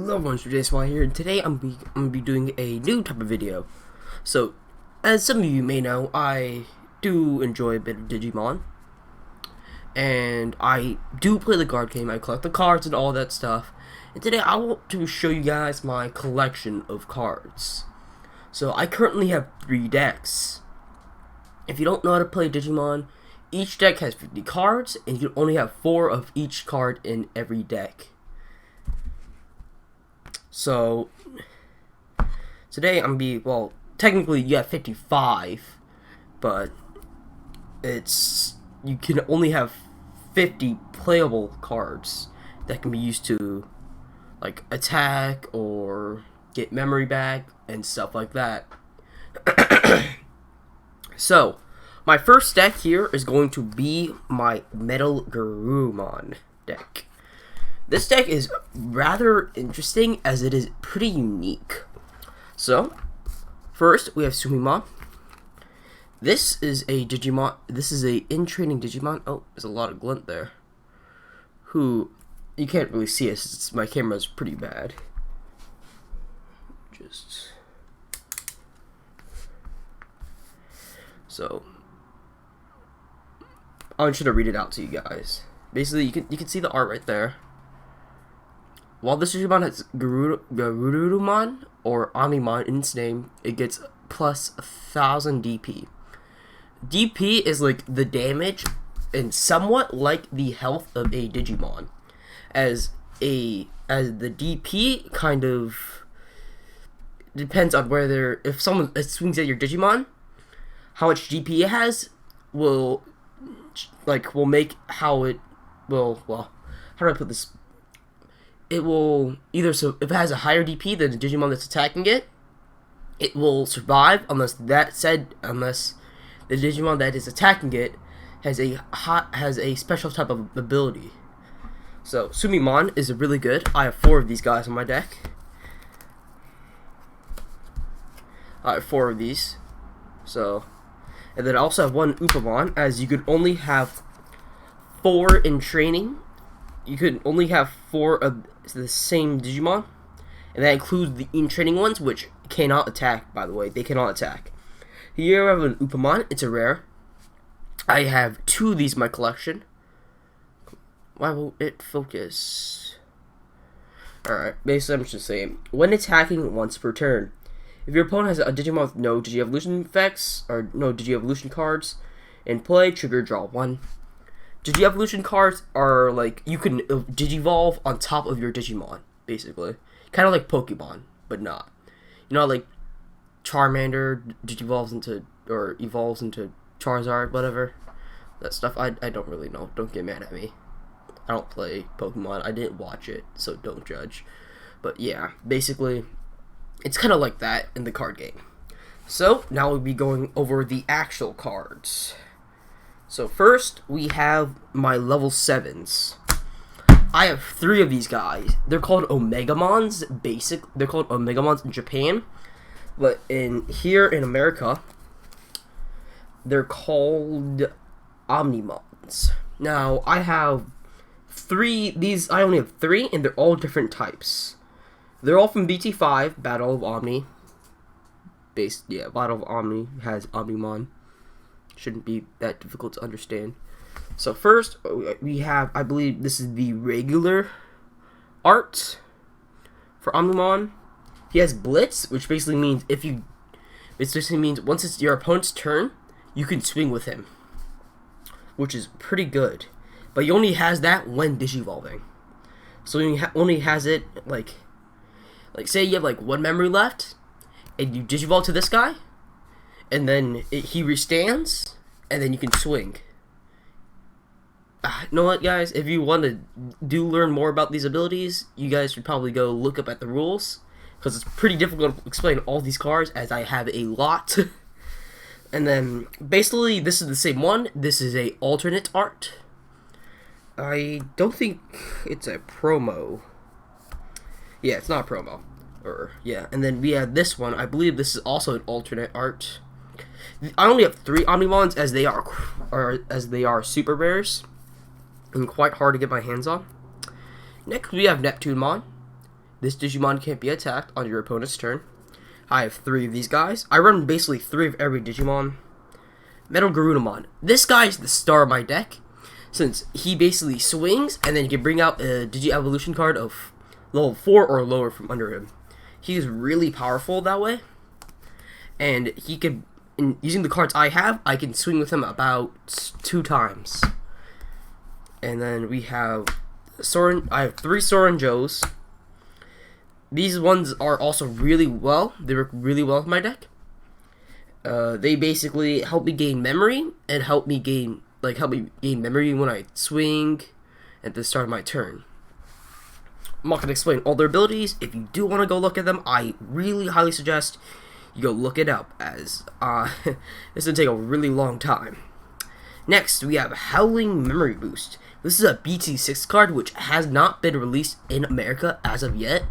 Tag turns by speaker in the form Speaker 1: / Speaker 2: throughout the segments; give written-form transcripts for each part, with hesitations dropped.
Speaker 1: Hello everyone, it's JSY here, and today I'm gonna be doing a new type of video. So, as some of you may know, I do enjoy a bit of Digimon, and I do play the card game. I collect the cards and all that stuff, and today I want to show you guys my collection of cards. So, I currently have 3 decks. If you don't know how to play Digimon, each deck has 50 cards, and you can only have 4 of each card in every deck. So, today I'm gonna be, well, technically you have 55, but you can only have 50 playable cards that can be used to, like, attack or get memory back and stuff like that. So, my first deck here is going to be my Metal Garurumon deck. This deck is rather interesting as it is pretty unique. So, first we have Cranimon. This is a Digimon. This is a in-training Digimon. Oh, there's a lot of glint there. Who you can't really see it. My camera's pretty bad. So, I want you to read it out to you guys. Basically, you can see the art right there. While this Digimon has Garurumon or Omnimon in its name, it gets plus 1000 DP. DP is like the damage and somewhat like the health of a Digimon, as the DP kind of depends on whether if someone swings at your Digimon, how much DP it has will make how it will. Well, how do I put this? It will either, so if it has a higher DP than the Digimon that's attacking it, it will survive unless the Digimon that is attacking it has a special type of ability. So Cranimon is really good. I have 4 of these guys on my deck. I have 4 of these. So, and then I also have 1 Upamon, as you could only have 4 in training. You could only have 4 of the same Digimon, and that includes the in-training ones, which cannot attack, by the way. They cannot attack. Here I have an Upamon. It's a rare. I have 2 of these in my collection. Why won't it focus? Alright, basically I'm just saying, when attacking once per turn, if your opponent has a Digimon with no Digi-Evolution effects, or no Digi-Evolution cards in play, trigger draw 1. Digi-Evolution cards are like, you can Digivolve on top of your Digimon, basically. Kind of like Pokemon, but not. You know, like Charmander Digivolves into, or evolves into Charizard, whatever. That stuff, I don't really know. Don't get mad at me. I don't play Pokemon. I didn't watch it, so don't judge. But yeah, basically, it's kind of like that in the card game. So, now we'll be going over the actual cards. So first, we have my level 7s. I have 3 of these guys. They're called Omegamons. They're called Omegamons in Japan, but here in America, they're called Omnimons. Now I have 3. I only have 3, and they're all different types. They're all from BT5 Battle of Omni. Battle of Omni has Omnimon. Shouldn't be that difficult to understand. So first we have, I believe this is the regular art for Omnimon. He has Blitz, which basically means once it's your opponent's turn, you can swing with him, which is pretty good. But he only has that when Digivolving. So he only has it like say you have like 1 memory left, and you Digivolve to this guy, and then he restands, and then you can swing. You know what, guys? If you want to learn more about these abilities, you guys should probably go look up at the rules, because it's pretty difficult to explain all these cards, as I have a lot. And then, basically, this is the same one. This is a alternate art. I don't think it's a promo. Yeah, it's not a promo. And then we have this one. I believe this is also an alternate art. I only have 3 Omnimons, as they are super rares and quite hard to get my hands on. Next we have Neptunemon. This Digimon can't be attacked on your opponent's turn. I have 3 of these guys. I run basically 3 of every Digimon. Metal Garurumon. This guy is the star of my deck, since he basically swings, and then you can bring out a Digi-Evolution card of level 4 or lower from under him. He's really powerful that way, and he could, using the cards I have, I can swing with him about 2 times. And then we have Soren. I have 3 Soren Joes. These ones are also really well. They work really well with my deck. They basically help me gain memory and help me gain memory when I swing at the start of my turn. I'm not gonna explain all their abilities. If you do want to go look at them, I really highly suggest you go look it up, as this would take a really long time. Next, we have Howling Memory Boost. This is a BT6 card which has not been released in America as of yet.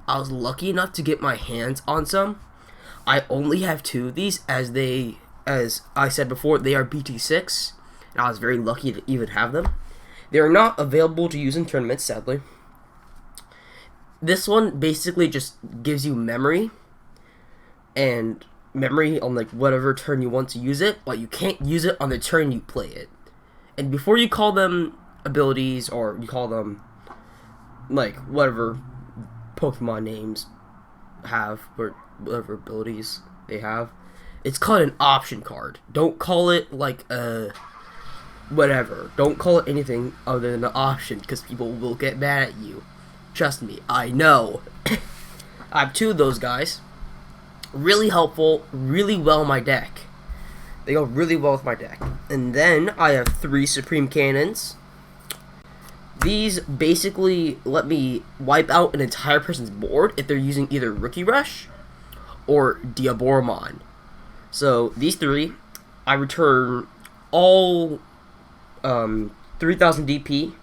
Speaker 1: I was lucky enough to get my hands on some. I only have 2 of these, as I said before, they are BT6, and I was very lucky to even have them. They are not available to use in tournaments, sadly. This one basically just gives you memory, and memory on like whatever turn you want to use it, but you can't use it on the turn you play it. And before you call them abilities, or you call them like whatever Pokemon names have, or whatever abilities they have, it's called an option card. Don't call it like a whatever. Don't call it anything other than an option, because people will get mad at you. Trust me, I know. I have 2 of those guys. Really helpful, really well in my deck. They go really well with my deck. And then I have 3 Supreme Cannons. These basically let me wipe out an entire person's board if they're using either Rookie Rush or Diaboromon. So these 3, I return all 3,000 DP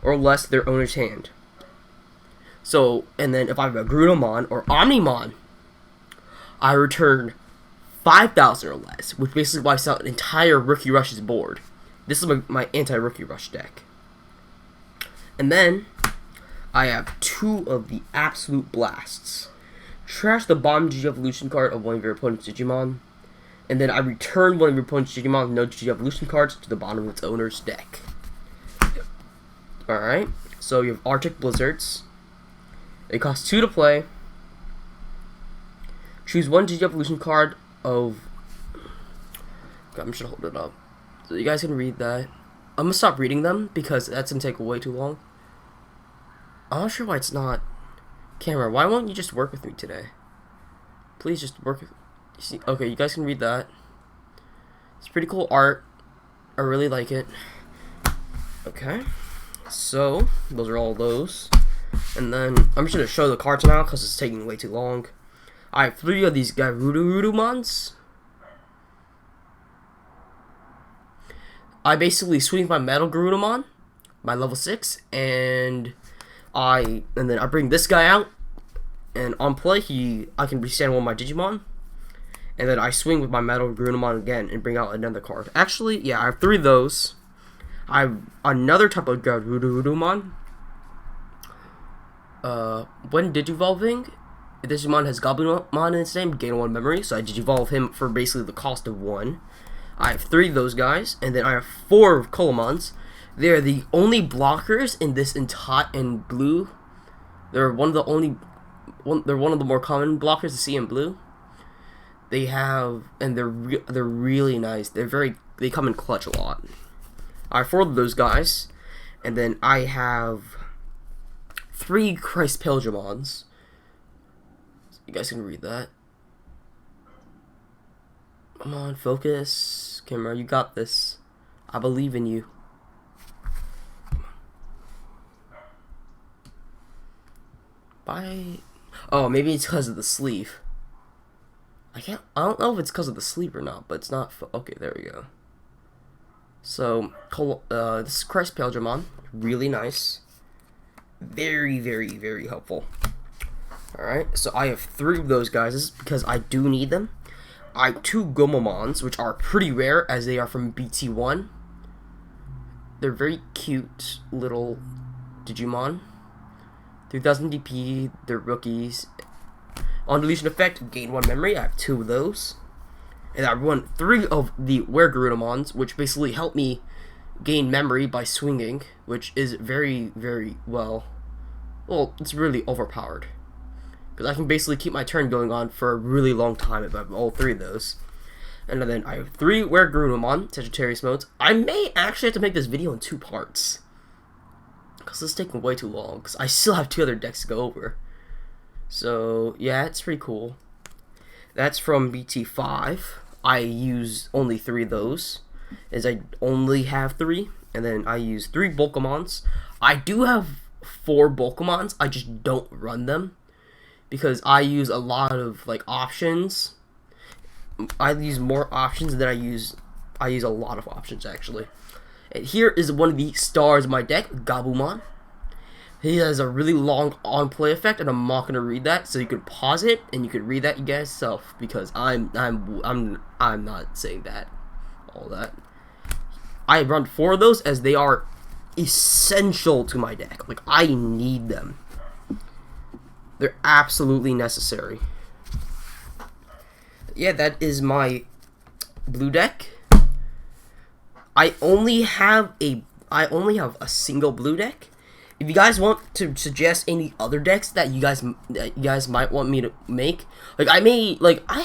Speaker 1: or less to their owner's hand. So, and then if I have a Grunamon or Omnimon, I return 5,000 or less, which basically wipes out an entire Rookie Rush's board. This is my anti-Rookie Rush deck. And then I have 2 of the Absolute Blasts. Trash the bottom Digi-Evolution card of one of your opponent's Digimon, and then I return one of your opponent's Digimon with no Digi-Evolution cards to the bottom of its owner's deck. Alright, so you have Arctic Blizzards. It costs 2 to play. Choose 1 Digi-Evolution card of... God, I'm just gonna hold it up so you guys can read that. I'm gonna stop reading them because that's gonna take way too long. I'm not sure why it's not... Camera, why won't you just work with me today? Please just work with... You see? Okay, you guys can read that. It's pretty cool art. I really like it. Okay. So, those are all those. And then, I'm just going to show the cards now because it's taking way too long. I have 3 of these Garurumons. I basically swing my Metal Garurumon, my level 6, and then I bring this guy out, and on play, I can restand one of my Digimon, and then I swing with my Metal Garurumon again and bring out another card. Actually, yeah, I have 3 of those. I have another type of Garurumon. When Digivolving, Digimon has Goblinmon in its name, gain 1 memory, so I Digivolve him for basically the cost of 1. I have 3 of those guys, and then I have 4 of Colomons. They're the only blockers in this in blue. They're one of the more common blockers to see in blue. They have, and they're really nice. They come in clutch a lot. I have 4 of those guys, and then I have 3 Christ Pilgrimons. You guys can read that. Come on, focus. Camera, you got this. I believe in you. Bye. Oh, maybe it's because of the sleeve. I don't know if it's because of the sleeve or not, but it's not. Okay, there we go. So, this is Christ Pilgrimon. Really nice. Very, very, very helpful. Alright, so I have 3 of those guys. This is because I do need them. I have 2 Gomamons, which are pretty rare as they are from BT1. They're very cute little Digimon. 3000 DP, they're rookies. On deletion effect, gain 1 memory, I have 2 of those. And I run 3 of the Garurumons, which basically help me gain memory by swinging, which is very, very well, it's really overpowered. Because I can basically keep my turn going on for a really long time if I have all 3 of those. And then I have 3 Garurumon, Sagittarius modes. I may actually have to make this video in 2 parts, because it's taking way too long, because I still have 2 other decks to go over. So, yeah, it's pretty cool. That's from BT5. I use only 3 of those, as I only have 3. And then I use 3 Bulkamons. I do have 4 Bulkamons, I just don't run them, because I use a lot of, like, options. I use more options than I use a lot of options, actually. And here is one of the stars of my deck, Gabumon. He has a really long on-play effect, and I'm not gonna read that, so you can pause it and you can read that you guys yourself, because I'm not saying that, all that. I run 4 of those as they are essential to my deck. Like, I need them. They're absolutely necessary. Yeah, that is my blue deck. I only have a single blue deck. If you guys want to suggest any other decks that you guys might want me to make, like, I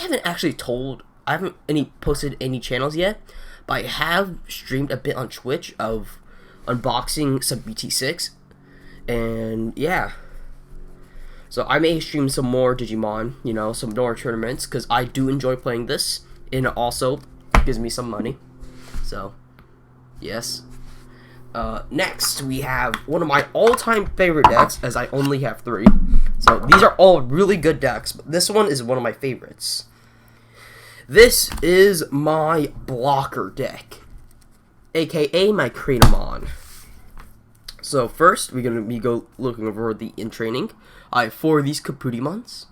Speaker 1: haven't posted any channels yet, but I have streamed a bit on Twitch of unboxing some BT6, and yeah. So I may stream some more Digimon, you know, some more tournaments, because I do enjoy playing this, and it also gives me some money. So, yes. Next, we have one of my all-time favorite decks, as I only have 3. So these are all really good decks, but this one is one of my favorites. This is my blocker deck, aka my Cranimon. So first, we're going to go looking over the in training. I have 4 of these Kaputimons.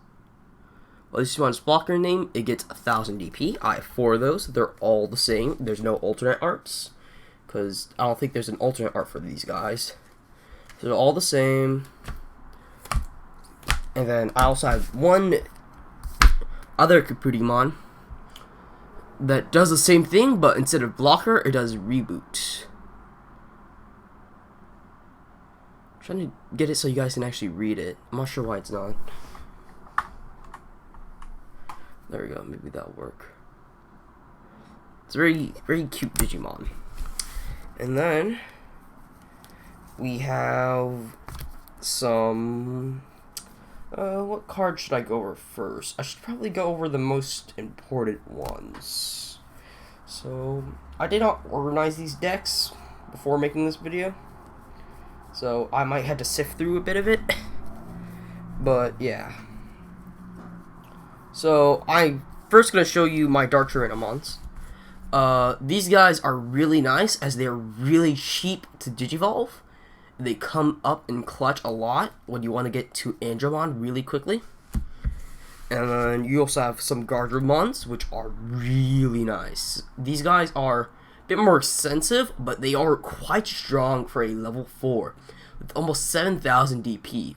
Speaker 1: Well, this one's blocker name, it gets 1000 DP. I have 4 of those. They're all the same. There's no alternate arts, because I don't think there's an alternate art for these guys. So they're all the same. And then I also have 1 other Kaputimon that does the same thing, but instead of blocker, it does reboot. I'm trying to get it so you guys can actually read it. I'm not sure why it's not. There we go. Maybe that'll work. It's a very, very cute Digimon. And then we have some. What card should I go over first? I should probably go over the most important ones. So I did not organize these decks before making this video, so I might have to sift through a bit of it. But yeah. So I'm first gonna show you my Dark Cranimons. These guys are really nice, as they're really cheap to digivolve. They come up in clutch a lot when you want to get to Andromon really quickly. And then you also have some Garurumons, which are really nice. These guys are a bit more expensive, but they are quite strong for a level 4 with almost 7000 DP.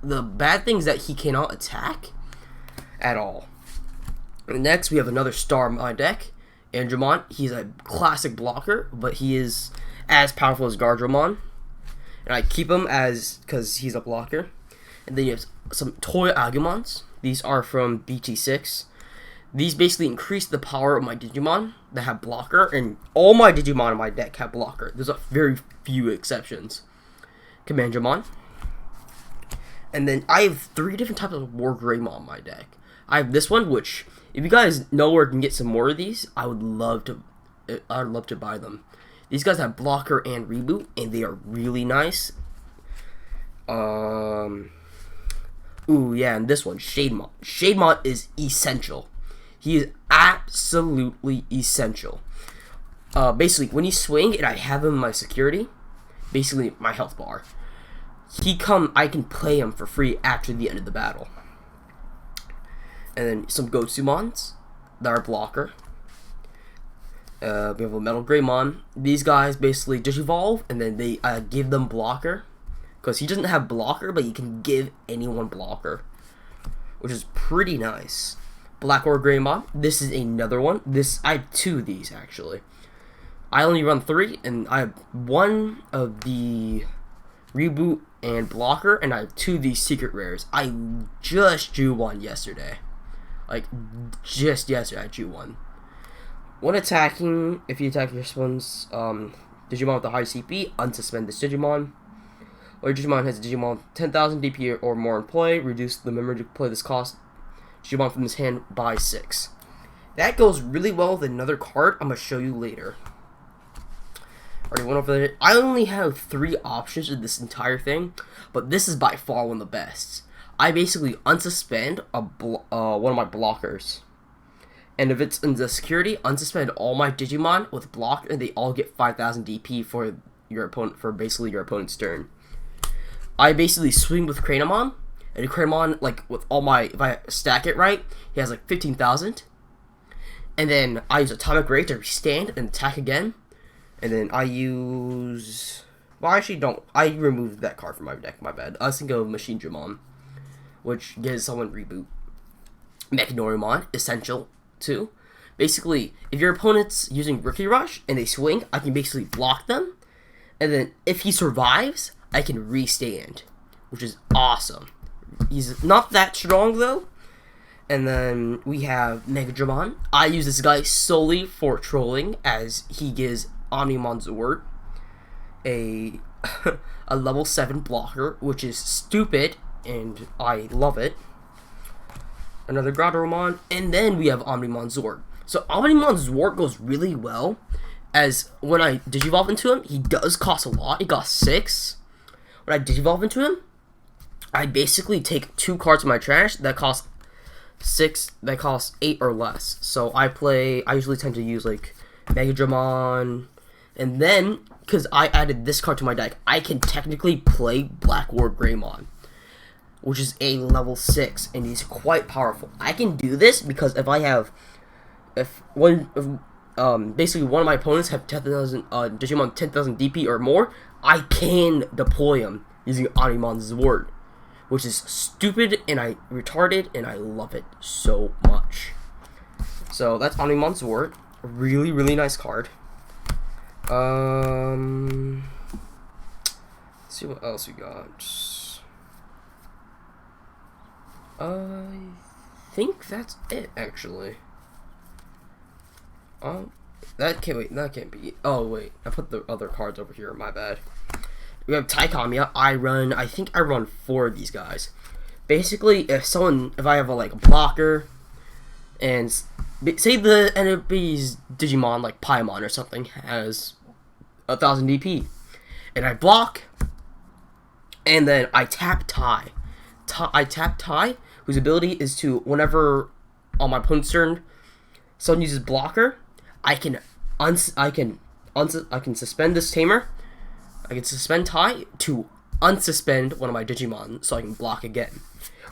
Speaker 1: The bad thing is that he cannot attack at all. And next, we have another star in my deck, Andromon. He's a classic blocker, but he is as powerful as Garurumon. And I keep him because he's a blocker. And then you have some Toy Agumons. These are from BT6. These basically increase the power of my Digimon that have blocker, and all my Digimon in my deck have blocker. There's a very few exceptions. Commandramon. And then I have 3 different types of Wargreymon in my deck. I have this one, which, if you guys know where I can get some more of these, I'd love to buy them. These guys have blocker and reboot, and they are really nice. Ooh, yeah, and this one, Shademon. Shademon is essential. He is absolutely essential. Basically, when you swing and I have him in my security, basically my health bar, I can play him for free after the end of the battle. And then some Gotsumons that are blocker. We have a Metal Garurumon. These guys basically digivolve, and then they give them blocker, because he doesn't have blocker, but he can give anyone blocker, which is pretty nice. Black Garurumon. This is another one. I have 2 of these actually. I only run 3, and I have 1 of the reboot and blocker, and I have 2 of these secret rares. I just drew 1 yesterday. Like, just yesterday I drew 1. When attacking, if you attack your response, Digimon with the high CP, unsuspend this Digimon. Or Digimon has a Digimon 10,000 DP or more in play, reduce the memory to play this cost Digimon from this hand by 6. That goes really well with another card I'm going to show you later. Already went over it. I only have 3 options in this entire thing, but this is by far one of the best. I basically unsuspend one of my blockers. And if it's in the security, unsuspend all my Digimon with block, and they all get 5,000 DP for your opponent, for basically your opponent's turn. I basically swing with Cranimon, and Cranimon, like with all my, if I stack it right, he has like 15,000. And then I use Atomic Ray to stand and attack again. And then I use, well, I actually don't. I removed that card from my deck. My bad. I was thinking of Machine Dramon, which gives someone reboot. Metal Garurumon, essential too. Basically, if your opponent's using Rookie Rush and they swing, I can basically block them, and then if he survives, I can restand, which is awesome. He's not that strong though. And then we have Mega Digimon. I use this guy solely for trolling, as he gives Omnimon Zord a level 7 blocker, which is stupid, and I love it. Another Garurumon, and then we have Omnimon Zord. So Omnimon Zord goes really well, as when I Digivolve into him, he does cost a lot. He costs 6. When I Digivolve into him, I basically take 2 cards from my trash that cost 6, that cost 8 or less. So I usually tend to use like Mega Digimon, and then because I added this card to my deck, I can technically play Black Garurumon, which is a level 6, and he's quite powerful. I can do this because basically one of my opponents have 10,000 Digimon 10,000 DP or more, I can deploy him using Omnimon Zord, which is stupid and retarded, and I love it so much. So that's Omnimon Zord. Really, really nice card. Let's see what else we got. I think that's it, actually. That can't be. Oh wait, I put the other cards over here. My bad. We have Taikamiya. I think I run 4 of these guys. Basically, if I have a blocker, and say the enemy's Digimon, like Paimon or something, has 1,000 DP, and I block, and then I tap Tai. I tap Tai, whose ability is to, whenever on my opponent's turn, someone uses blocker, I can suspend this tamer. I can suspend Tai to unsuspend one of my Digimon, so I can block again.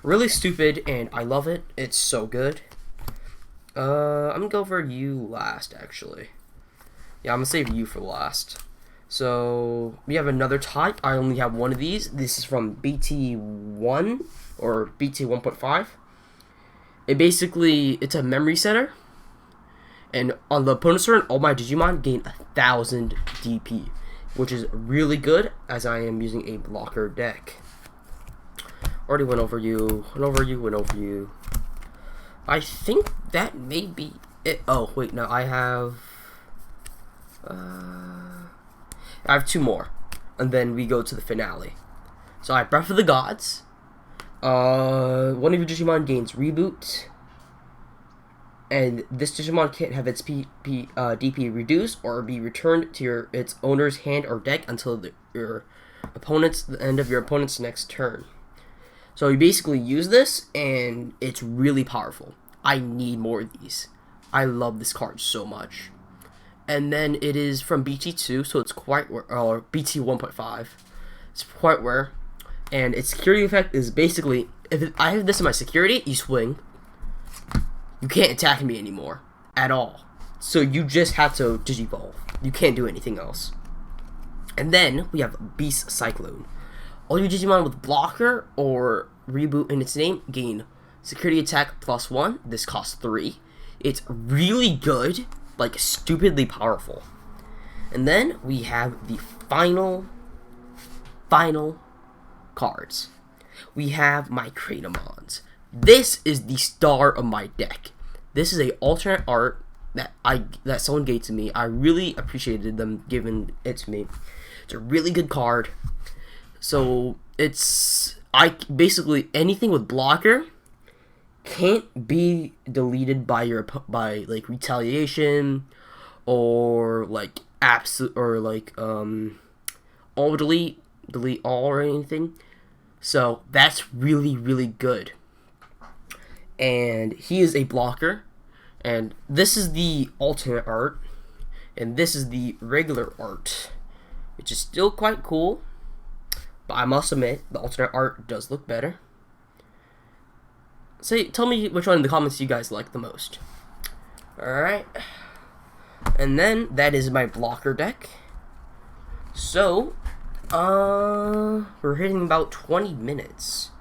Speaker 1: Really stupid, and I love it. It's so good. I'm gonna go for you last, actually. Yeah, I'm gonna save you for last. So we have another type. I only have 1 of these. This is from BT1 or BT 1.5. It's a memory center, and on the opponent's turn, all my Digimon gain 1,000 DP, which is really good, as I am using a blocker deck. Already went over you. I think that may be it. Oh wait, no, I have 2 more, and then we go to the finale. So I have Breath of the Gods. One of your Digimon gains reboot, and this Digimon can't have its DP reduced or be returned to its owner's hand or deck until the end of your opponent's next turn. So you basically use this, and it's really powerful. I need more of these. I love this card so much. And then it is from BT2, so it's quite rare, or BT 1.5. It's quite rare. And its security effect is basically, I have this in my security, you swing, you can't attack me anymore at all. So you just have to Digivolve. You can't do anything else. And then we have Beast Cyclone. all your Digimon with blocker or reboot in its name gain security attack +1. This costs 3. It's really good, like stupidly powerful. And then we have the final cards. We have my Cranimons. This is the star of my deck. This is a alternate art that someone gave to me. I really appreciated them giving it to me. It's a really good card. So basically anything with blocker can't be deleted by like retaliation or like absolute or like all delete all or anything. So that's really good. And he is a blocker, and this is the alternate art, and this is the regular art, which is still quite cool, but I must admit the alternate art does look better. Tell me which one in the comments you guys like the most. Alright, and then that is my blocker deck. So we're hitting about 20 minutes.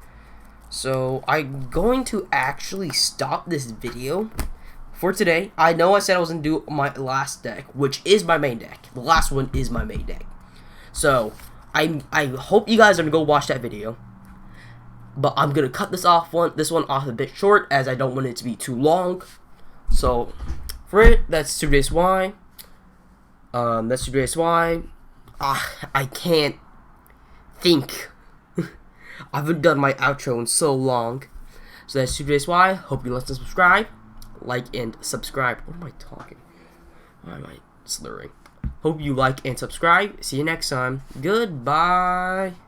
Speaker 1: So I'm going to actually stop this video for today. I know I said I was going to do my last deck, which is my main deck. The last one is my main deck. So I hope you guys are going to go watch that video. But I'm going to cut this one off a bit short, as I don't want it to be too long. So for it, that's today's why. That's today's why. I can't think. I haven't done my outro in so long. So that's today's why. Hope you like and subscribe. Like and subscribe. What am I talking? Why am I slurring? Hope you like and subscribe. See you next time. Goodbye.